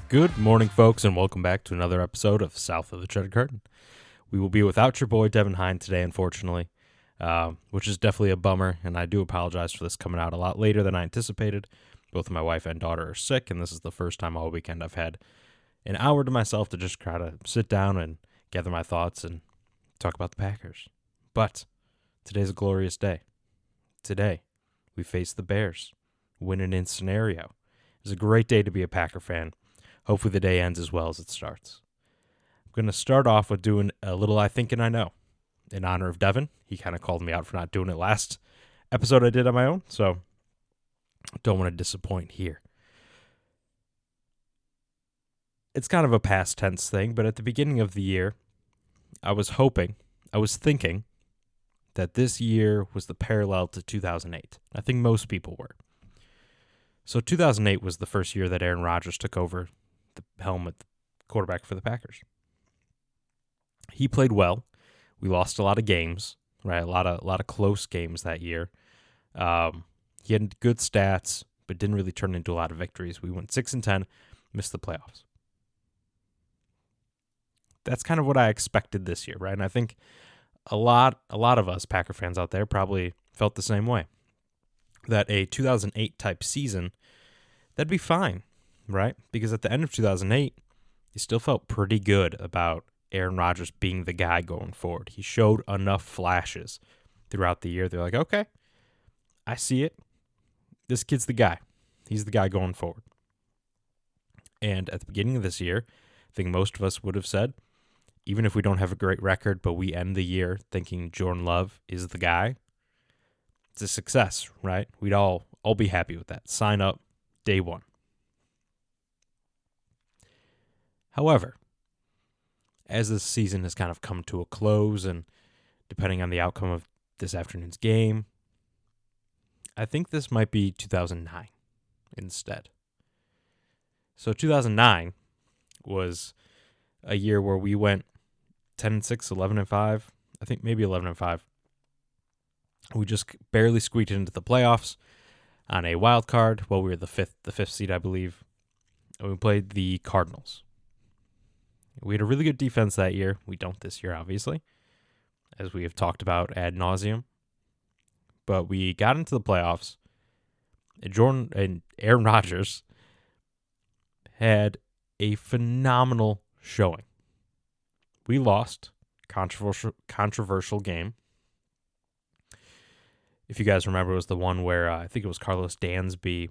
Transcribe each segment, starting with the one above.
Good morning, folks, and welcome back to another episode of South of the Cheddar Curtain. We will be without your boy, Devin Hine, today, unfortunately, which is definitely a bummer, and I do apologize for this coming out a lot later than I anticipated. Both my wife and daughter are sick, and this is the first time all weekend I've had an hour to myself to just try to sit down and gather my thoughts and talk about the Packers. But today's a glorious day. Today, we face the Bears. Win in scenario. It's a great day to be a Packer fan. Hopefully the day ends as well as it starts. I'm going to start off with doing a little I Think and I Know in honor of Devin. He kind of called me out for not doing it last episode I did on my own, so don't want to disappoint here. It's kind of a past tense thing, but at the beginning of the year, I was thinking that this year was the parallel to 2008. I think most people were. So 2008 was the first year that Aaron Rodgers took over the helm at quarterback for the Packers. He played well. We lost a lot of games, right? A lot of close games that year. He had good stats, but didn't really turn into a lot of victories. We went 6-10, missed the playoffs. That's kind of what I expected this year, right? And I think a lot of us Packer fans out there probably felt the same way. That a 2008 type season, that'd be fine, right? Because at the end of 2008, you still felt pretty good about Aaron Rodgers being the guy going forward. He showed enough flashes throughout the year. They're like, okay, I see it. This kid's the guy. He's the guy going forward. And at the beginning of this year, I think most of us would have said, even if we don't have a great record, but we end the year thinking Jordan Love is the guy, it's a success, right? We'd all be happy with that. Sign up day one. However, as this season has kind of come to a close, and depending on the outcome of this afternoon's game, I think this might be 2009 instead. So 2009 was a year where we went 10-6, 11-5, I think maybe 11-5. We just barely squeaked into the playoffs on a wild card. Well, we were the fifth seed, I believe. And we played the Cardinals. We had a really good defense that year. We don't this year, obviously, as we have talked about ad nauseum. But we got into the playoffs. And Aaron Rodgers had a phenomenal showing. We lost. Controversial game. If you guys remember, it was the one where I think it was Carlos Dansby,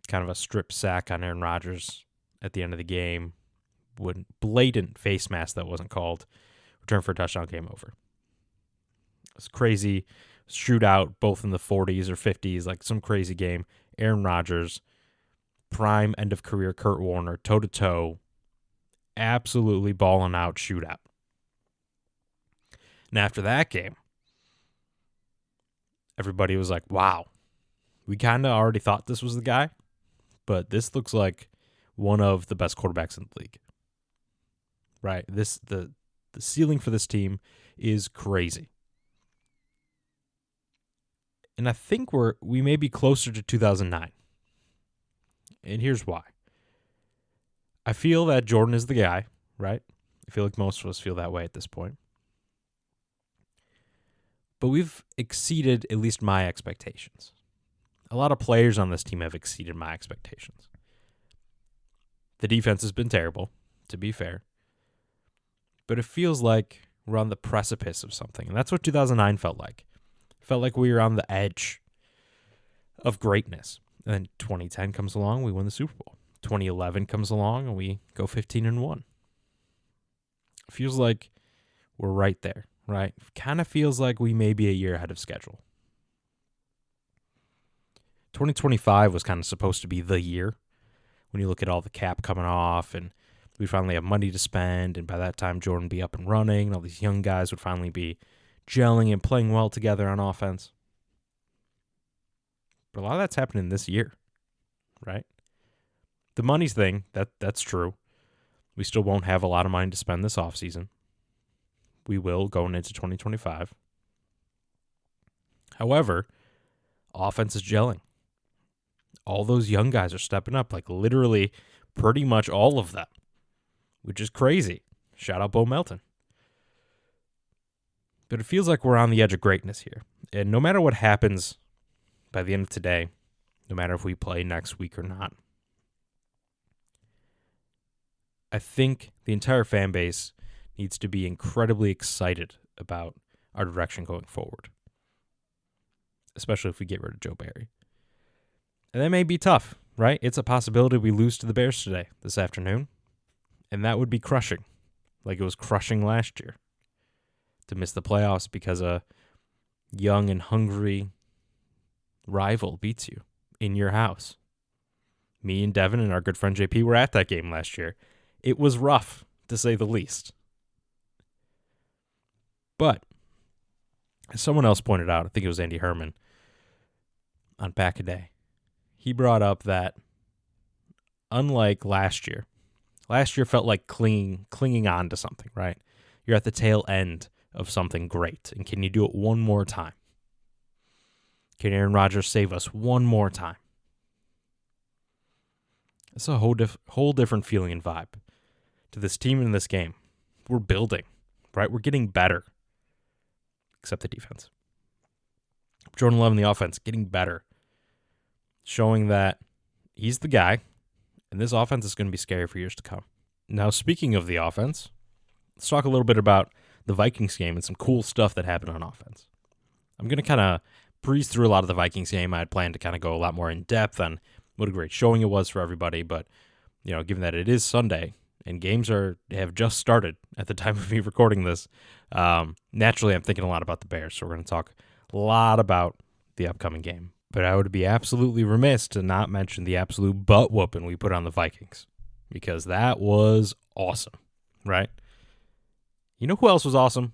kind of a strip sack on Aaron Rodgers at the end of the game. When blatant face mask that wasn't called. Return for a touchdown, game over. It was crazy. Shootout, both in the 40s or 50s, like some crazy game. Aaron Rodgers, prime end of career Kurt Warner, toe-to-toe, absolutely balling out shootout. And after that game, everybody was like, wow, we kind of already thought this was the guy, but this looks like one of the best quarterbacks in the league. Right? The ceiling for this team is crazy. And I think we may be closer to 2009. And here's why. I feel that Jordan is the guy, right? I feel like most of us feel that way at this point. But we've exceeded at least my expectations. A lot of players on this team have exceeded my expectations. The defense has been terrible, to be fair. But it feels like we're on the precipice of something. And that's what 2009 felt like. It felt like we were on the edge of greatness. And then 2010 comes along, we win the Super Bowl. 2011 comes along, and we go 15-1. It feels like we're right there, right? Kind of feels like we may be a year ahead of schedule. 2025 was kind of supposed to be the year when you look at all the cap coming off, and we finally have money to spend, and by that time, Jordan would be up and running, and all these young guys would finally be gelling and playing well together on offense. But a lot of that's happening this year, right? The money's thing, that's true. We still won't have a lot of money to spend this offseason. We will going into 2025. However, offense is gelling. All those young guys are stepping up, like literally pretty much all of them, which is crazy. Shout out Bo Melton. But it feels like we're on the edge of greatness here. And no matter what happens by the end of today, no matter if we play next week or not, I think the entire fan base needs to be incredibly excited about our direction going forward, especially if we get rid of Joe Barry. And that may be tough, right? It's a possibility we lose to the Bears today, this afternoon, and that would be crushing, like it was crushing last year, to miss the playoffs because a young and hungry rival beats you in your house. Me and Devin and our good friend JP were at that game last year. It was rough, to say the least. But, as someone else pointed out, I think it was Andy Herman, on Pack-A-Day, he brought up that, unlike last year felt like clinging on to something, right? You're at the tail end of something great, and can you do it one more time? Can Aaron Rodgers save us one more time? It's a whole different feeling and vibe to this team in this game. We're building, right? We're getting better, except the defense. Jordan Love in the offense, getting better, showing that he's the guy, and this offense is going to be scary for years to come. Now, speaking of the offense, let's talk a little bit about the Vikings game and some cool stuff that happened on offense. I'm going to kind of breeze through a lot of the Vikings game. I had planned to kind of go a lot more in depth on what a great showing it was for everybody, but given that it is Sunday and games have just started at the time of me recording this, naturally I'm thinking a lot about the Bears, so we're going to talk a lot about the upcoming game. But I would be absolutely remiss to not mention the absolute butt whooping we put on the Vikings, because that was awesome, right? You know who else was awesome?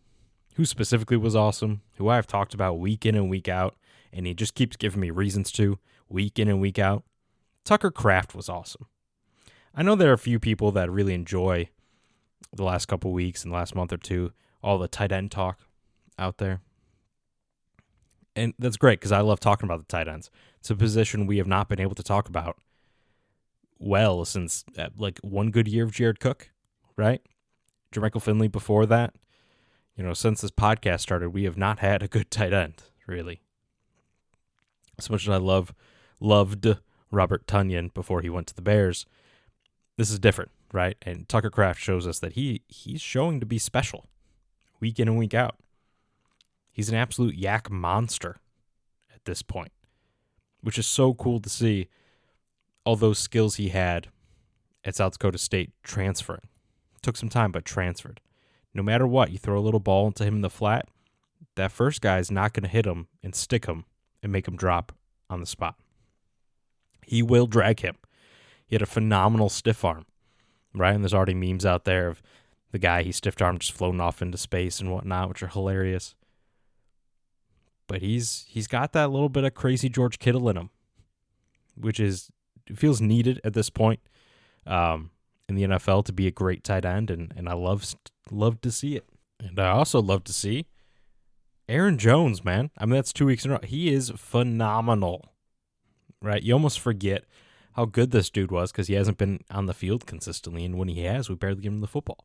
Who specifically was awesome? Who I've talked about week in and week out, and he just keeps giving me reasons to, week in and week out. Tucker Kraft was awesome. I know there are a few people that really enjoy the last couple weeks and last month or two, all the tight end talk out there. And that's great, because I love talking about the tight ends. It's a position we have not been able to talk about well since one good year of Jared Cook, right? Jermichael Finley before that. Since this podcast started, we have not had a good tight end, really. As much as I loved Robert Tonyan before he went to the Bears, this is different, right? And Tucker Kraft shows us that he's showing to be special week in and week out. He's an absolute yak monster at this point, which is so cool to see all those skills he had at South Dakota State transferring. Took some time, but transferred. No matter what, you throw a little ball into him in the flat, that first guy is not going to hit him and stick him and make him drop on the spot. He will drag him. He had a phenomenal stiff arm, right? And there's already memes out there of the guy he stiff armed just floating off into space and whatnot, which are hilarious. But he's got that little bit of crazy George Kittle in him, which feels needed at this point in the NFL to be a great tight end, and I love to see it. And I also love to see Aaron Jones, man. I mean, that's 2 weeks in a row. He is phenomenal, right? You almost forget how good this dude was because he hasn't been on the field consistently, and when he has, we barely give him the football.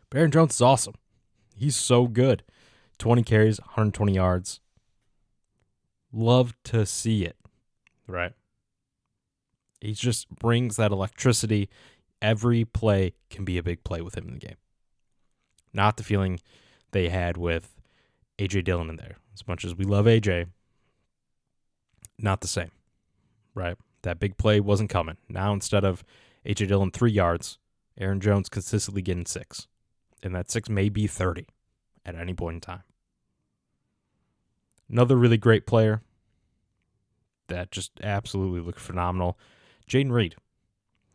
But Aaron Jones is awesome. He's so good. 20 carries, 120 yards. Love to see it, right? He just brings that electricity. Every play can be a big play with him in the game. Not the feeling they had with A.J. Dillon in there. As much as we love A.J., not the same, right? That big play wasn't coming. Now instead of A.J. Dillon 3 yards, Aaron Jones consistently getting 6. And that 6 may be 30 at any point in time. Another really great player that just absolutely looked phenomenal, Jaden Reed,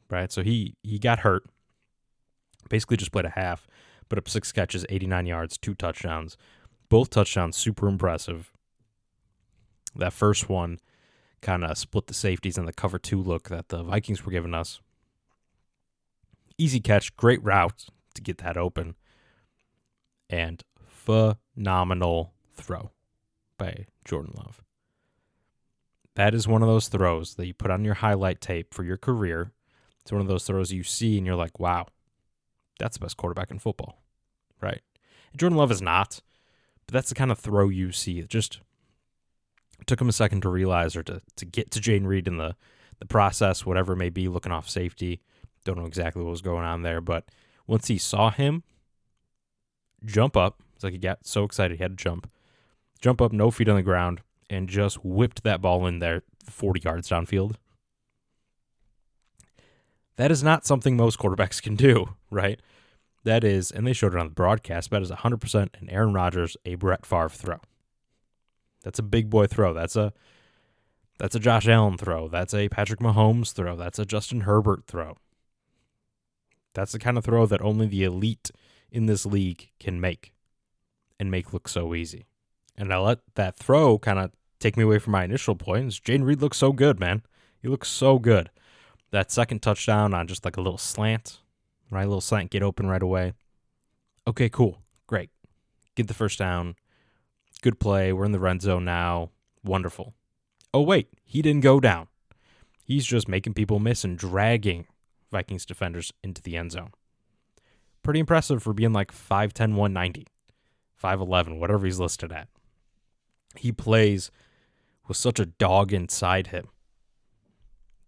right? So he got hurt, basically just played a half, put up 6 catches, 89 yards, 2 touchdowns. Both touchdowns super impressive. That first one kind of split the safeties and the cover 2 look that the Vikings were giving us. Easy catch, great route to get that open, and phenomenal throw by Jordan Love. That is one of those throws that you put on your highlight tape for your career. It's one of those throws you see and you're like, wow, that's the best quarterback in football, right? And Jordan Love is not, but that's the kind of throw you see. It just took him a second to realize or to get to Jayden Reed in the process, whatever it may be, looking off safety. Don't know exactly what was going on there, but once he saw him jump up, it's like he got so excited he had to jump up, no feet on the ground, and just whipped that ball in there 40 yards downfield. That is not something most quarterbacks can do, right? That is, and they showed it on the broadcast, that is 100% an Aaron Rodgers, a Brett Favre throw. That's a big boy throw. That's a Josh Allen throw. That's a Patrick Mahomes throw. That's a Justin Herbert throw. That's the kind of throw that only the elite in this league can make and make look so easy. And I let that throw kind of take me away from my initial points. Jayden Reed looks so good, man. He looks so good. That second touchdown on just like a little slant, right? A little slant, get open right away. Okay, cool. Great. Get the first down. Good play. We're in the red zone now. Wonderful. Oh, wait. He didn't go down. He's just making people miss and dragging Vikings defenders into the end zone. Pretty impressive for being like 5'10", 190, 5'11", whatever he's listed at. He plays with such a dog inside him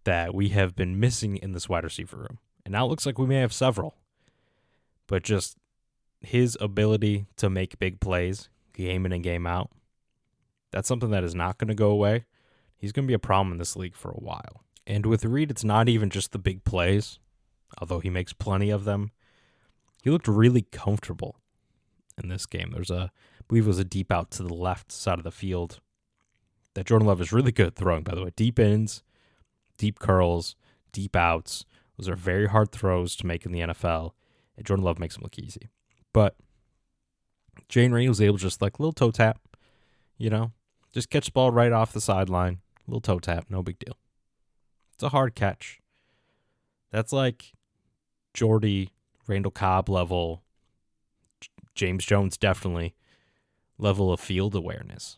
that we have been missing in this wide receiver room. And now it looks like we may have several. But just his ability to make big plays, game in and game out, that's something that is not going to go away. He's going to be a problem in this league for a while. And with Reed, it's not even just the big plays, although he makes plenty of them. He looked really comfortable in this game. There's I believe it was a deep out to the left side of the field that Jordan Love is really good at throwing, by the way. Deep ins, deep curls, deep outs. Those are very hard throws to make in the NFL, and Jordan Love makes them look easy. But Jayden Reed was able to just like a little toe tap, just catch the ball right off the sideline, little toe tap, no big deal. It's a hard catch. That's like Jordy, Randall Cobb level, James Jones definitely level of field awareness.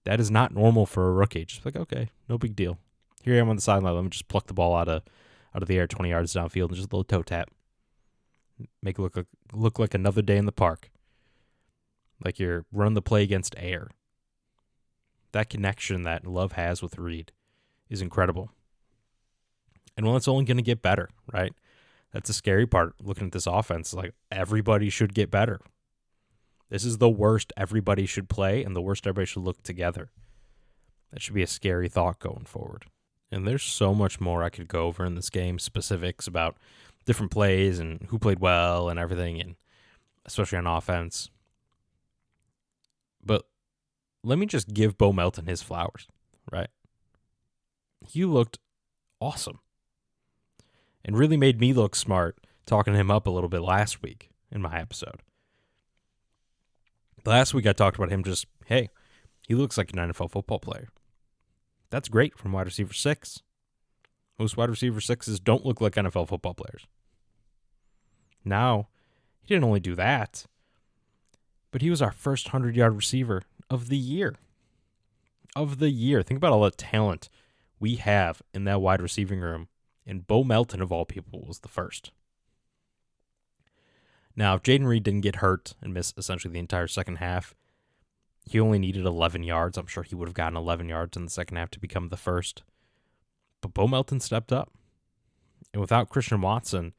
That is not normal for a rookie. Just like, okay, no big deal. Here I am on the sideline. Let me just pluck the ball out of the air 20 yards downfield and just a little toe tap. Make it look like another day in the park. Like you're running the play against air. That connection that Love has with Reed is incredible. And well, it's only going to get better, right? That's the scary part looking at this offense. Like everybody should get better. This is the worst everybody should play and the worst everybody should look together. That should be a scary thought going forward. And there's so much more I could go over in this game, specifics about different plays and who played well and everything, and especially on offense. But let me just give Bo Melton his flowers, right? He looked awesome and really made me look smart talking him up a little bit last week in my episode. Last week I talked about him just, hey, he looks like an NFL football player. That's great from wide receiver 6. Most wide receiver 6s don't look like NFL football players. Now, he didn't only do that, but he was our first 100-yard receiver of the year. Think about all the talent we have in that wide receiving room, and Bo Melton, of all people, was the first. Now, if Jayden Reed didn't get hurt and miss essentially the entire second half, he only needed 11 yards. I'm sure he would have gotten 11 yards in the second half to become the first. But Bo Melton stepped up. And without Christian Watson,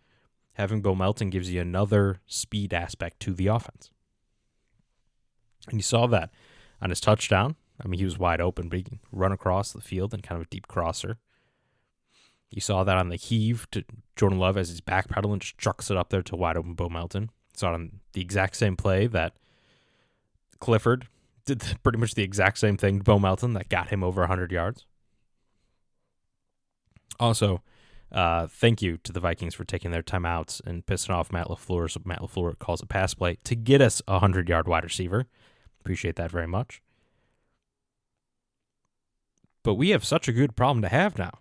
having Bo Melton gives you another speed aspect to the offense. And you saw that on his touchdown. I mean, he was wide open, but he can run across the field in kind of a deep crosser. You saw that on the heave to Jordan Love as he's backpedaling, just chucks it up there to wide open Bo Melton. You saw it on the exact same play that Clifford did pretty much the exact same thing to Bo Melton that got him over 100 yards. Also, thank you to the Vikings for taking their timeouts and pissing off Matt LaFleur, so Matt LaFleur calls a pass play to get us a 100-yard wide receiver. Appreciate that very much. But we have such a good problem to have now.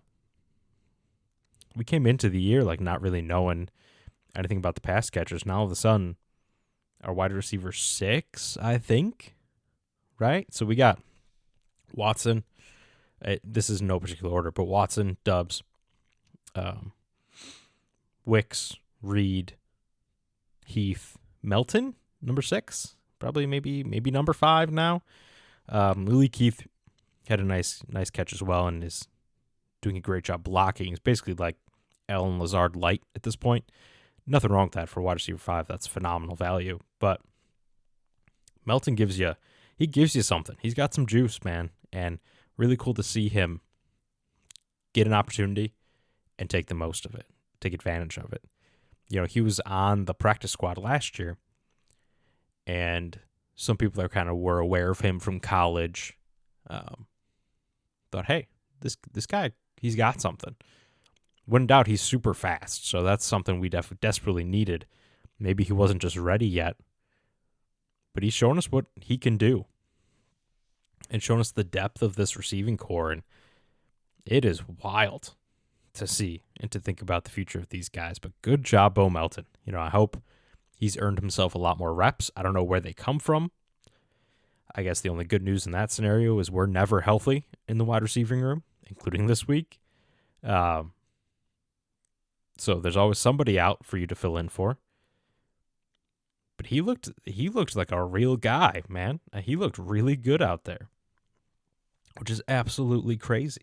We came into the year like not really knowing anything about the pass catchers. Now all of a sudden, our wide receiver 6, I think, right? So we got Watson, This is no particular order, but Watson, Dubs, um, Wicks, Reed, Heath, Melton, number 6, probably maybe number 5 now. Lily Keith had a nice catch as well and is doing a great job blocking. He's basically like Alan Lazard light at this point. Nothing wrong with that for wide receiver 5. That's phenomenal value. But Melton gives you something. He's got some juice, man, and really cool to see him get an opportunity and take the most of it, take advantage of it. You know, he was on the practice squad last year, and some people that kind of were aware of him from college thought, hey, this guy, he's got something. When in doubt, he's super fast, so that's something we desperately needed. Maybe he wasn't just ready yet, but he's shown us what he can do and shown us the depth of this receiving core, and it is wild to see and to think about the future of these guys. But good job, Bo Melton. You know, I hope he's earned himself a lot more reps. I don't know where they come from. I guess the only good news in that scenario is we're never healthy in the wide receiving room, including this week. So there's always somebody out for you to fill in for. But he looked like a real guy, man. He looked really good out there, which is absolutely crazy.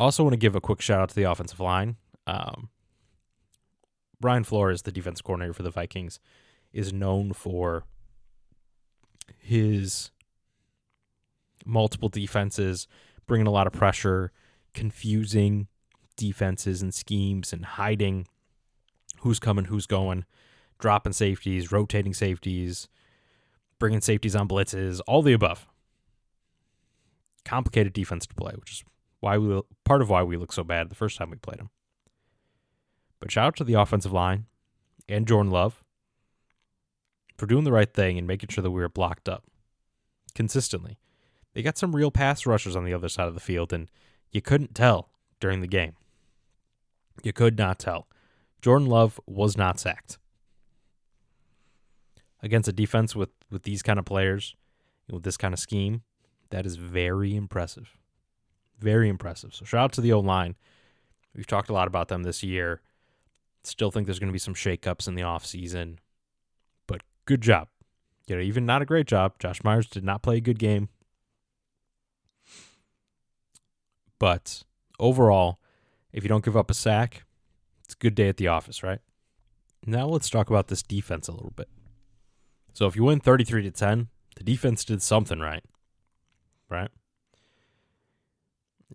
Also want to give a quick shout out to the offensive line. Brian Flores, the defense coordinator for the Vikings, is known for his multiple defenses, bringing a lot of pressure, confusing defenses and schemes, and hiding who's coming, who's going, dropping safeties, rotating safeties, bringing safeties on blitzes, all the above. Complicated defense to play, which is part of why we look so bad the first time we played him. But shout out to the offensive line and Jordan Love for doing the right thing and making sure that we were blocked up consistently. They got some real pass rushers on the other side of the field, and you couldn't tell during the game. You could not tell. Jordan Love was not sacked. Against a defense with these kind of players, with this kind of scheme, that is very impressive. Very impressive. So shout out to the O-line. We've talked a lot about them this year. Still think there's going to be some shakeups in the offseason. But good job. You know, even not a great job. Josh Myers did not play a good game. But overall, if you don't give up a sack, it's a good day at the office, right? Now let's talk about this defense a little bit. So if you win 33-10, the defense did something right?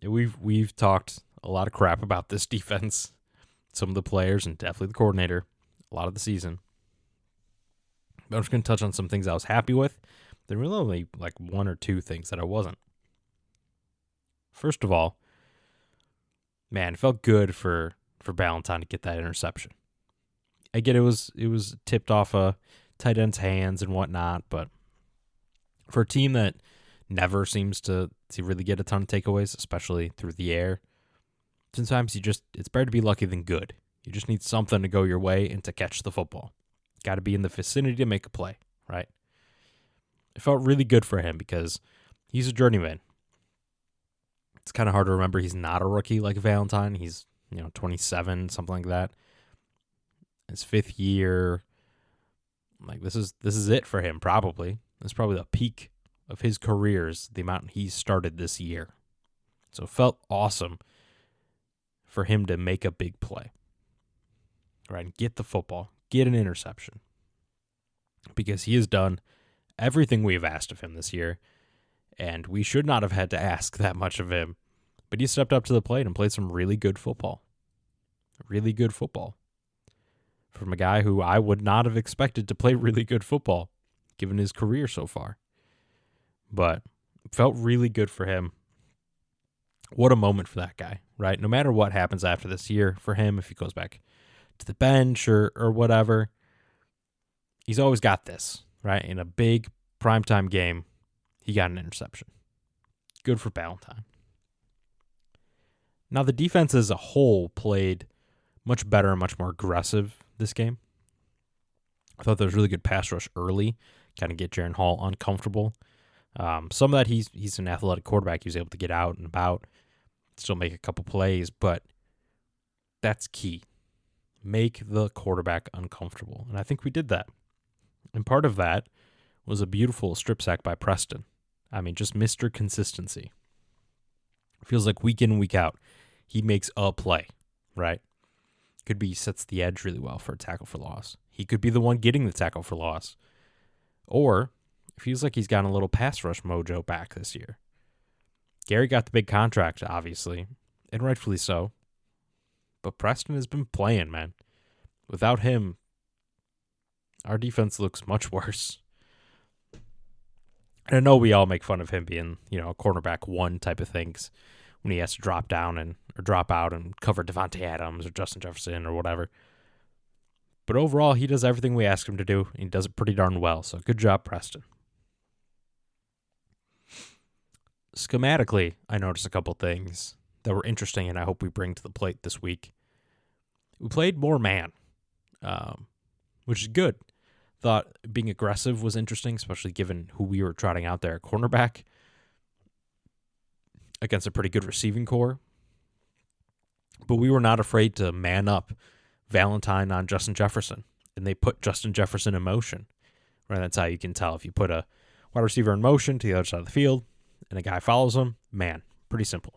We've talked a lot of crap about this defense, some of the players, and definitely the coordinator, a lot of the season. But I'm just going to touch on some things I was happy with. There were really only like one or two things that I wasn't. First of all, man, it felt good for Ballantyne to get that interception. I get it was tipped off a tight end's hands and whatnot, but for a team that never seems to really get a ton of takeaways, especially through the air, sometimes it's better to be lucky than good. You just need something to go your way and to catch the football. Got to be in the vicinity to make a play, right? It felt really good for him because he's a journeyman. It's kind of hard to remember he's not a rookie like Valentine. He's 27, something like that. His 5th year. Like this is it for him, probably. This is probably the peak of his career, the amount he started this year. So it felt awesome for him to make a big play. Right, and get the football, get an interception. Because he has done everything we've asked of him this year, and we should not have had to ask that much of him. But he stepped up to the plate and played some really good football. Really good football. From a guy who I would not have expected to play really good football, given his career so far. But it felt really good for him. What a moment for that guy, right? No matter what happens after this year for him, if he goes back to the bench or whatever, he's always got this, right? In a big primetime game, he got an interception. Good for Ballantyne. Now, the defense as a whole played much better and much more aggressive this game. I thought there was really good pass rush early, kind of get Jaren Hall uncomfortable. Some of that he's an athletic quarterback. He was able to get out and about, still make a couple plays, but that's key. Make the quarterback uncomfortable. And I think we did that. And part of that was a beautiful strip sack by Preston. I mean, just Mr. Consistency. Feels like week in, week out, he makes a play, right? Could be he sets the edge really well for a tackle for loss. He could be the one getting the tackle for loss. Or it feels like he's gotten a little pass rush mojo back this year. Gary got the big contract, obviously, and rightfully so. But Preston has been playing, man. Without him, our defense looks much worse. And I know we all make fun of him being, a cornerback one type of things when he has to drop down or drop out and cover Devontae Adams or Justin Jefferson or whatever. But overall, he does everything we ask him to do, and he does it pretty darn well. So good job, Preston. Schematically, I noticed a couple things that were interesting, and I hope we bring to the plate this week. We played more man, which is good. Thought being aggressive was interesting, especially given who we were trotting out there at cornerback against a pretty good receiving core. But we were not afraid to man up Valentine on Justin Jefferson, and they put Justin Jefferson in motion. Right, that's how you can tell if you put a wide receiver in motion to the other side of the field and a guy follows him. Man, pretty simple.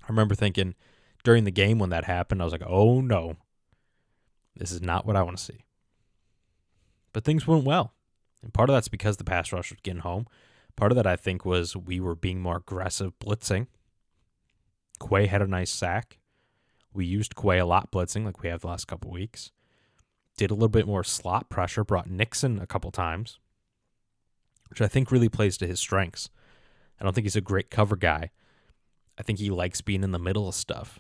I remember thinking during the game when that happened, I was like, oh no, this is not what I want to see. But things went well. And part of that's because the pass rush was getting home. Part of that, I think, was we were being more aggressive blitzing. Quay had a nice sack. We used Quay a lot blitzing like we have the last couple weeks. Did a little bit more slot pressure, brought Nixon a couple times, which I think really plays to his strengths. I don't think he's a great cover guy. I think he likes being in the middle of stuff.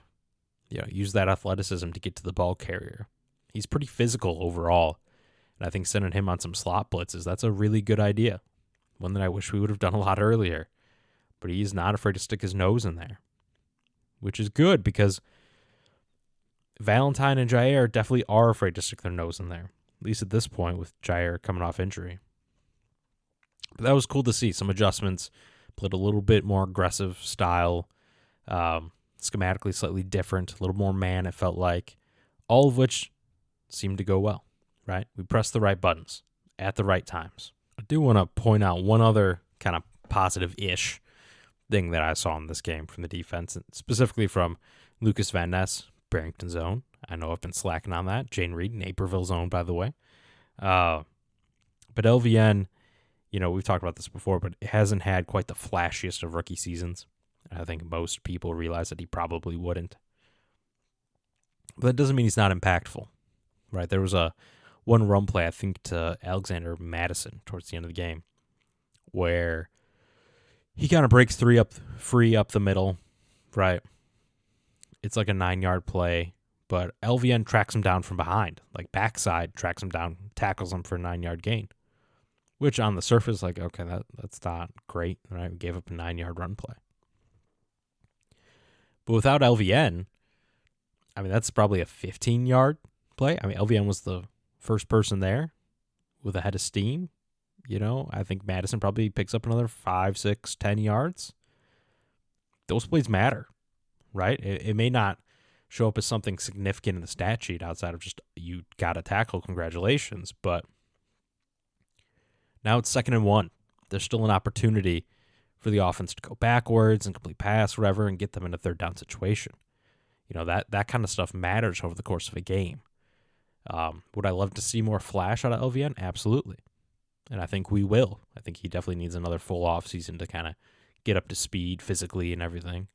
Use that athleticism to get to the ball carrier. He's pretty physical overall. And I think sending him on some slot blitzes, that's a really good idea. One that I wish we would have done a lot earlier. But he's not afraid to stick his nose in there, which is good because Valentine and Jair definitely are afraid to stick their nose in there, at least at this point with Jair coming off injury. But that was cool to see. Some adjustments, played a little bit more aggressive style, schematically slightly different, a little more man it felt like, all of which seemed to go well. Right? We pressed the right buttons at the right times. I do want to point out one other kind of positive-ish thing that I saw in this game from the defense, specifically from Lucas Van Ness, Barrington's own. I know I've been slacking on that. Jane Reed, Naperville's own, by the way. But LVN, we've talked about this before, but it hasn't had quite the flashiest of rookie seasons. I think most people realize that he probably wouldn't. But that doesn't mean he's not impactful. Right? There was one run play, I think, to Alexander Madison towards the end of the game, where he kind of breaks free up the middle, right? It's like a 9-yard play, but LVN tracks him down from behind, like backside, tracks him down, tackles him for a 9-yard gain, which on the surface, like, okay, that's not great, right? We gave up a 9-yard run play. But without LVN, I mean, that's probably a 15-yard play. I mean, LVN was the first person there with a head of steam. I think Madison probably picks up another 5, 6, 10 yards. Those plays matter, right? It may not show up as something significant in the stat sheet outside of just you got a tackle, congratulations. But now it's 2nd and 1. There's still an opportunity for the offense to go backwards and complete pass, whatever, and get them in a 3rd down situation. That kind of stuff matters over the course of a game. Would I love to see more flash out of LVN? Absolutely. And I think we will. I think he definitely needs another full offseason to kind of get up to speed physically and everything.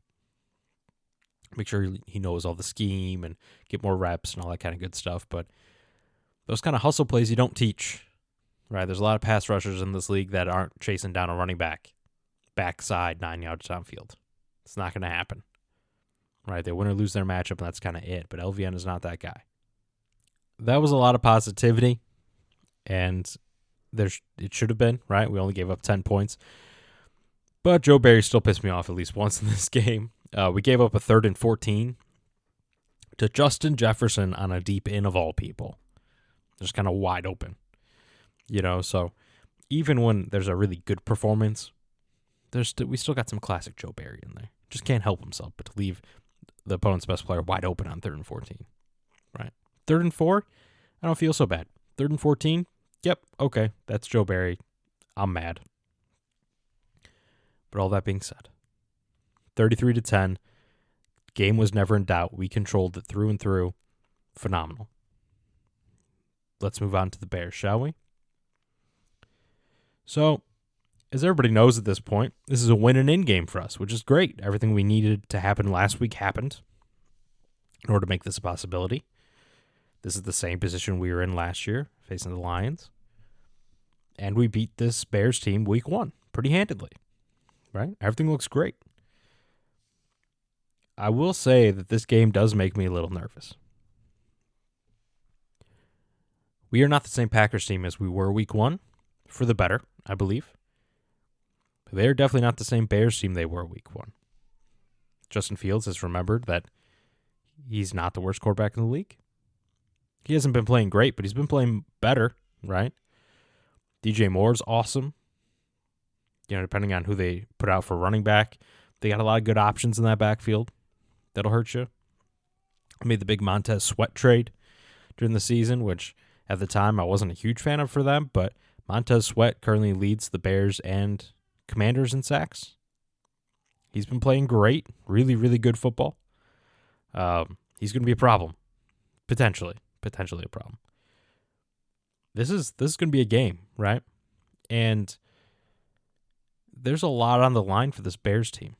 Make sure he knows all the scheme and get more reps and all that kind of good stuff. But those kind of hustle plays you don't teach, right? There's a lot of pass rushers in this league that aren't chasing down a running back, backside 9 yards downfield. It's not going to happen, right? They win or lose their matchup, and that's kind of it. But LVN is not that guy. That was a lot of positivity, and it should have been, right? We only gave up 10 points. But Joe Barry still pissed me off at least once in this game. We gave up a 3rd and 14 to Justin Jefferson on a deep in of all people. Just kind of wide open. So even when there's a really good performance, we still got some classic Joe Barry in there. Just can't help himself but to leave the opponent's best player wide open on 3rd and 14. Right? 3rd and 4, I don't feel so bad. 3rd and 14, yep, okay, that's Joe Barry. I'm mad. But all that being said, 33-10, game was never in doubt. We controlled it through and through. Phenomenal. Let's move on to the Bears, shall we? So, as everybody knows at this point, this is a win and in game for us, which is great. Everything we needed to happen last week happened in order to make this a possibility. This is the same position we were in last year, facing the Lions. And we beat this Bears team week 1 pretty handedly, right? Everything looks great. I will say that this game does make me a little nervous. We are not the same Packers team as we were week 1, for the better, I believe. But they are definitely not the same Bears team they were week 1. Justin Fields has remembered that he's not the worst quarterback in the league. He hasn't been playing great, but he's been playing better, right? DJ Moore's awesome. Depending on who they put out for running back, they got a lot of good options in that backfield. That'll hurt you. I made the big Montez Sweat trade during the season, which at the time I wasn't a huge fan of for them, but Montez Sweat currently leads the Bears and Commanders in sacks. He's been playing great, really, really good football. He's going to be a problem, potentially a problem. This is going to be a game, right? And there's a lot on the line for this Bears team.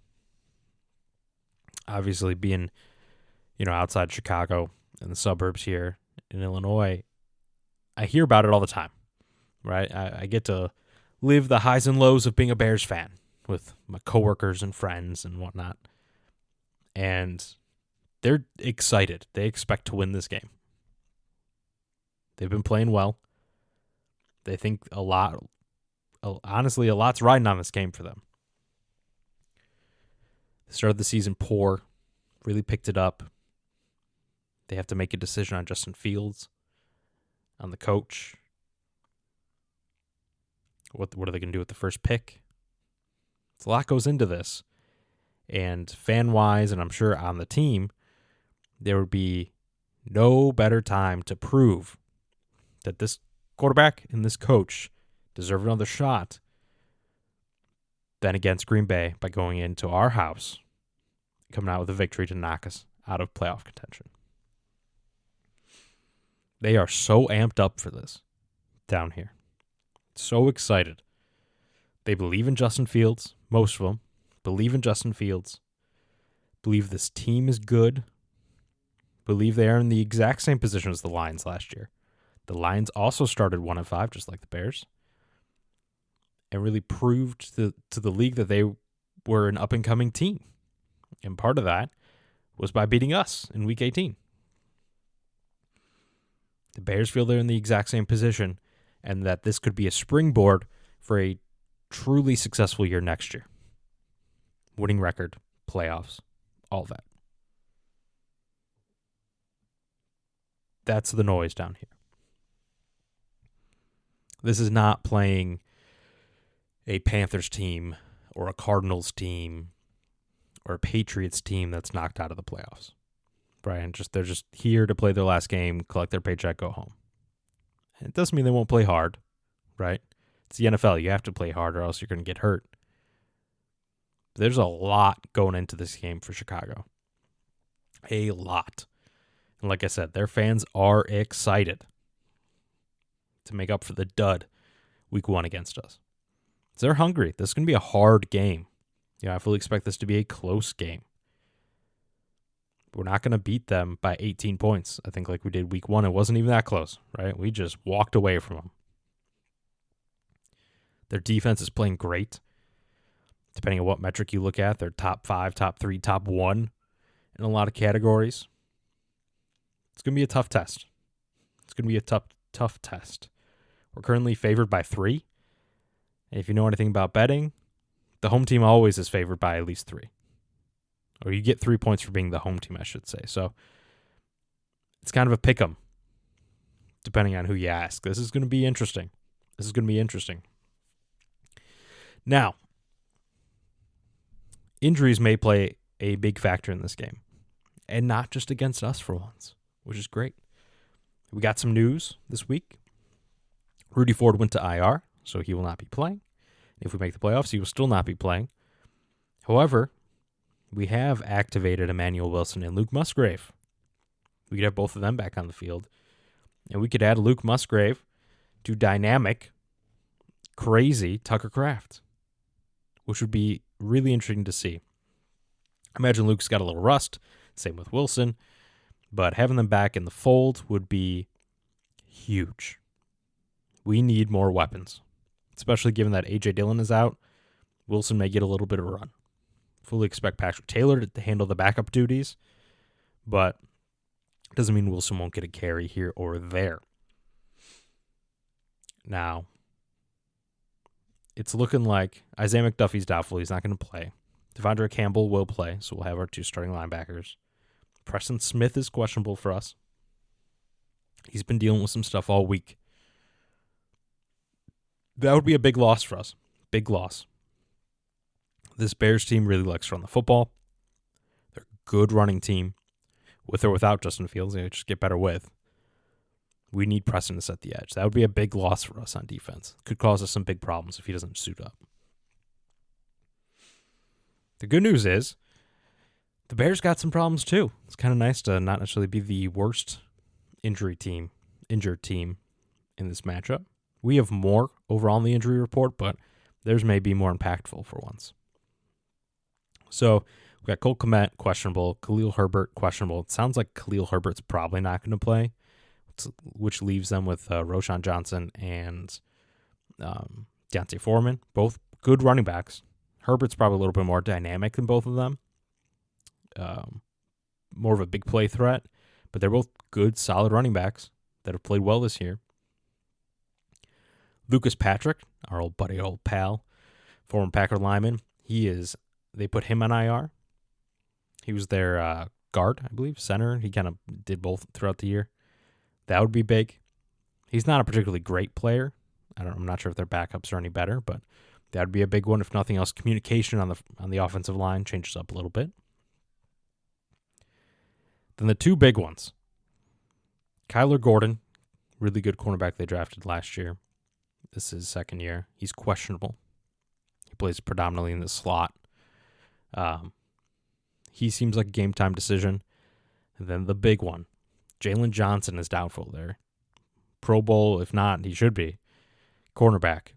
Obviously, being outside Chicago and the suburbs here in Illinois, I hear about it all the time, right? I get to live the highs and lows of being a Bears fan with my coworkers and friends and whatnot. And they're excited. They expect to win this game. They've been playing well. They think honestly, a lot's riding on this game for them. They started the season poor, really picked it up. They have to make a decision on Justin Fields, on the coach. What are they going to do with the first pick? It's a lot goes into this. And fan-wise, and I'm sure on the team, there would be no better time to prove that this quarterback and this coach deserve another shot than against Green Bay by going into our house, coming out with a victory to knock us out of playoff contention. They are so amped up for this down here. So excited. They believe in Justin Fields, most of them. Believe in Justin Fields. Believe this team is good. Believe they are in the exact same position as the Lions last year. The Lions also started 1-5, just like the Bears, and really proved to the league that they were an up-and-coming team. And part of that was by beating us in Week 18. The Bears feel they're in the exact same position and that this could be a springboard for a truly successful year next year. Winning record, playoffs, all that. That's the noise down here. This is not playing a Panthers team or a Cardinals team or a Patriots team that's knocked out of the playoffs. Brian, they're just here to play their last game, collect their paycheck, go home. And it doesn't mean they won't play hard, right? It's the NFL. You have to play hard or else you're going to get hurt. There's a lot going into this game for Chicago. A lot. And like I said, their fans are excited to make up for the dud Week 1 against us. They're hungry. This is going to be a hard game. I fully expect this to be a close game. We're not going to beat them by 18 points. I think like we did Week 1, it wasn't even that close, right? We just walked away from them. Their defense is playing great. Depending on what metric you look at, they're top 5, top 3, top 1 in a lot of categories. It's going to be a tough test. It's going to be a tough test. We're currently favored by 3. And if you know anything about betting, the home team always is favored by at least 3. Or you get 3 points for being the home team, I should say. So it's kind of a pick 'em, depending on who you ask. This is going to be interesting. Now, injuries may play a big factor in this game, and not just against us for once, which is great. We got some news this week. Rudy Ford went to IR, so he will not be playing. If we make the playoffs, he will still not be playing. However, we have activated Emmanuel Wilson and Luke Musgrave. We could have both of them back on the field. And we could add Luke Musgrave to dynamic, crazy Tucker Kraft, which would be really interesting to see. I imagine Luke's got a little rust, same with Wilson, but having them back in the fold would be huge. We need more weapons, especially given that A.J. Dillon is out. Wilson may get a little bit of a run. Fully expect Patrick Taylor to handle the backup duties, but doesn't mean Wilson won't get a carry here or there. Now, it's looking like Isaiah McDuffie's doubtful. He's not going to play. Devondre Campbell will play, so we'll have our two starting linebackers. Preston Smith is questionable for us. He's been dealing with some stuff all week. That would be a big loss for us. Big loss. This Bears team really likes to run the football. They're a good running team. With or without Justin Fields, they just get better with. We need Preston to set the edge. That would be a big loss for us on defense. Could cause us some big problems if he doesn't suit up. The good news is the Bears got some problems too. It's kind of nice to not necessarily be the worst injured team in this matchup. We have more overall in the injury report, but theirs may be more impactful for once. So we've got Cole Kmet questionable, Khalil Herbert questionable. It sounds like Khalil Herbert's probably not going to play, which leaves them with Roschon Johnson and Deontay Foreman, both good running backs. Herbert's probably a little bit more dynamic than both of them, more of a big play threat, but they're both good, solid running backs that have played well this year. Lucas Patrick, our old buddy, old pal, former Packer lineman, they put him on IR. He was their guard, I believe, center. He kind of did both throughout the year. That would be big. He's not a particularly great player. I'm not sure if their backups are any better, but that would be a big one. If nothing else, communication on the offensive line changes up a little bit. Then the two big ones. Kyler Gordon, really good cornerback they drafted last year. This is his second year. He's questionable. He plays predominantly in the slot. He seems like a game-time decision. And then the big one. Jalen Johnson is doubtful there. Pro Bowl, if not, he should be. Cornerback.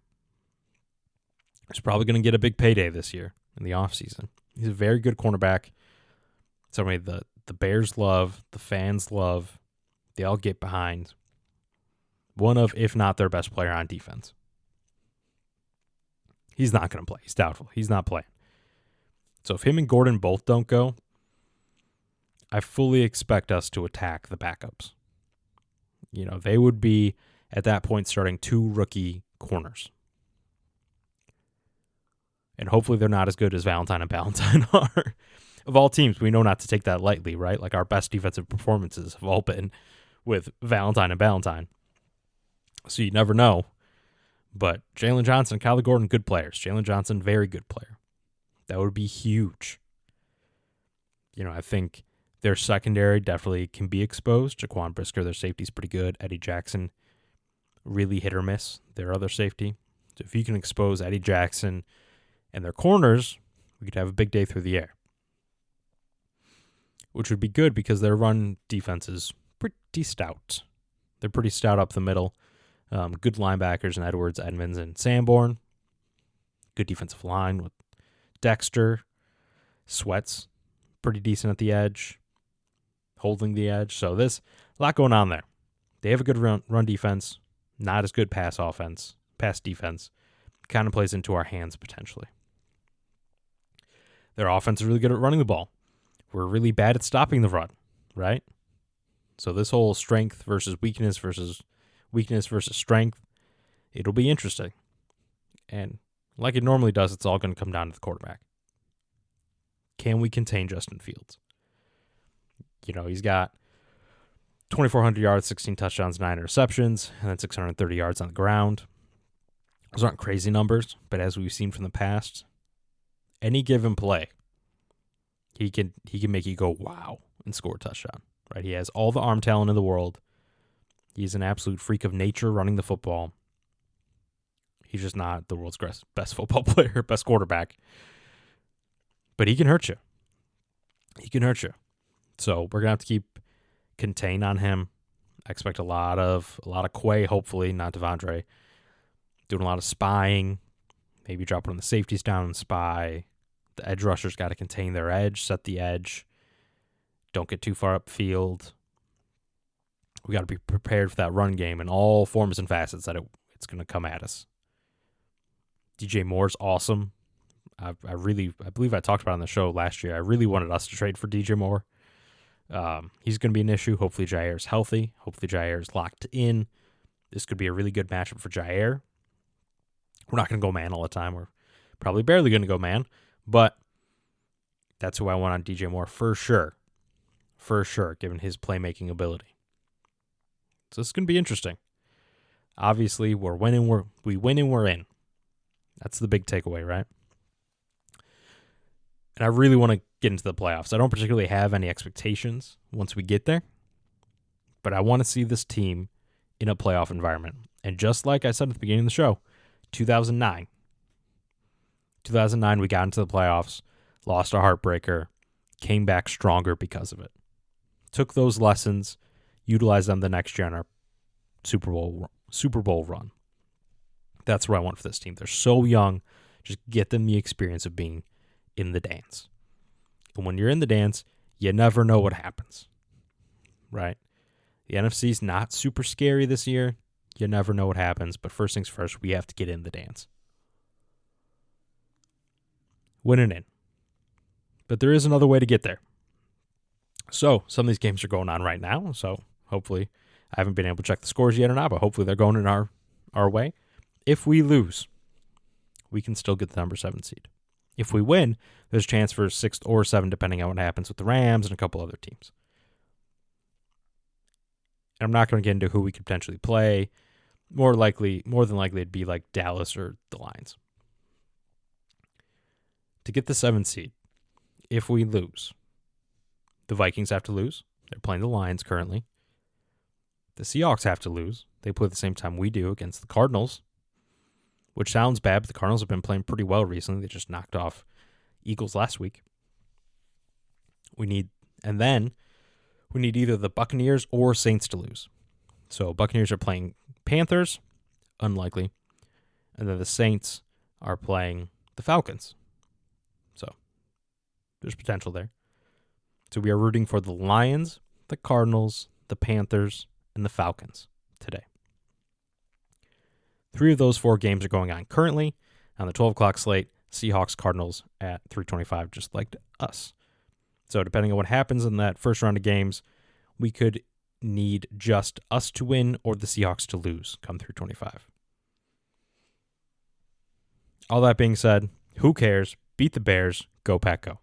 He's probably going to get a big payday this year in the offseason. He's a very good cornerback. Somebody the Bears love, the fans love. They all get behind. One of, if not their best player on defense. He's not going to play. He's doubtful. He's not playing. So if him and Gordon both don't go, I fully expect us to attack the backups. You know, they would be, at that point, starting two rookie corners. And hopefully they're not as good as Valentine and Ballantyne are. Of all teams, we know not to take that lightly, right? Like our best defensive performances have all been with Valentine and Ballantyne. So you never know. But Jalen Johnson, Kyler Gordon, good players. Jalen Johnson, very good player. That would be huge. You know, I think their secondary definitely can be exposed. Jaquan Brisker, their safety's pretty good. Eddie Jackson, really hit or miss, their other safety. So if you can expose Eddie Jackson and their corners, we could have a big day through the air. Which would be good because their run defense is pretty stout. They're pretty stout up the middle. Good linebackers in Edwards, Edmonds, and Sanborn. Good defensive line with Dexter. Sweat's pretty decent at the edge. Holding the edge. So there's a lot going on there. They have a good run defense. Not as good pass defense. Kind of plays into our hands potentially. Their offense is really good at running the ball. We're really bad at stopping the run, right? So this whole strength versus weakness versus strength, it'll be interesting. And like it normally does, it's all going to come down to the quarterback. Can we contain Justin Fields? You know, he's got 2,400 yards, 16 touchdowns, 9 interceptions, and then 630 yards on the ground. Those aren't crazy numbers, but as we've seen from the past, any given play, he can make you go wow and score a touchdown. Right? He has all the arm talent in the world. He's an absolute freak of nature running the football. He's just not the world's best football player, best quarterback. But he can hurt you. He can hurt you. So we're gonna have to keep contain on him. I expect a lot of Quay, hopefully, not Devondre. Doing a lot of spying. Maybe dropping the safeties down and spy. The edge rushers got to contain their edge, set the edge. Don't get too far upfield. We got to be prepared for that run game in all forms and facets that it's going to come at us. DJ Moore's awesome. I believe I talked about it on the show last year. I really wanted us to trade for DJ Moore. He's going to be an issue. Hopefully Jair's healthy. Hopefully Jair's locked in. This could be a really good matchup for Jair. We're not going to go man all the time. We're probably barely going to go man. But that's who I want on DJ Moore for sure. For sure, given his playmaking ability. So this is going to be interesting. Obviously, we win and we're in. That's the big takeaway, right? And I really want to get into the playoffs. I don't particularly have any expectations once we get there. But I want to see this team in a playoff environment. And just like I said at the beginning of the show, 2009, we got into the playoffs, lost a heartbreaker, came back stronger because of it. Took those lessons, utilized them the next year in our Super Bowl run. That's what I want for this team. They're so young. Just get them the experience of being in the dance. And when you're in the dance, you never know what happens. Right? The NFC's not super scary this year. You never know what happens. But first things first, we have to get in the dance. Winning in. But there is another way to get there. So some of these games are going on right now. So hopefully, I haven't been able to check the scores yet or not, but hopefully they're going in our way. If we lose, we can still get the number 7 seed. If we win, there's a chance for 6 or 7, depending on what happens with the Rams and a couple other teams. And I'm not going to get into who we could potentially play. More than likely, it'd be like Dallas or the Lions. To get the 7 seed, if we lose, the Vikings have to lose. They're playing the Lions currently. The Seahawks have to lose. They play at the same time we do against the Cardinals, which sounds bad, but the Cardinals have been playing pretty well recently. They just knocked off Eagles last week. We need either the Buccaneers or Saints to lose. So Buccaneers are playing Panthers, unlikely, and then the Saints are playing the Falcons. So there's potential there. So we are rooting for the Lions, the Cardinals, the Panthers, and the Falcons today. 3 of those 4 games are going on currently on the 12 o'clock slate. Seahawks, Cardinals at 3:25, just like us. So depending on what happens in that first round of games, we could need just us to win or the Seahawks to lose come 3:25. All that being said, who cares? Beat the Bears. Go Pack Go.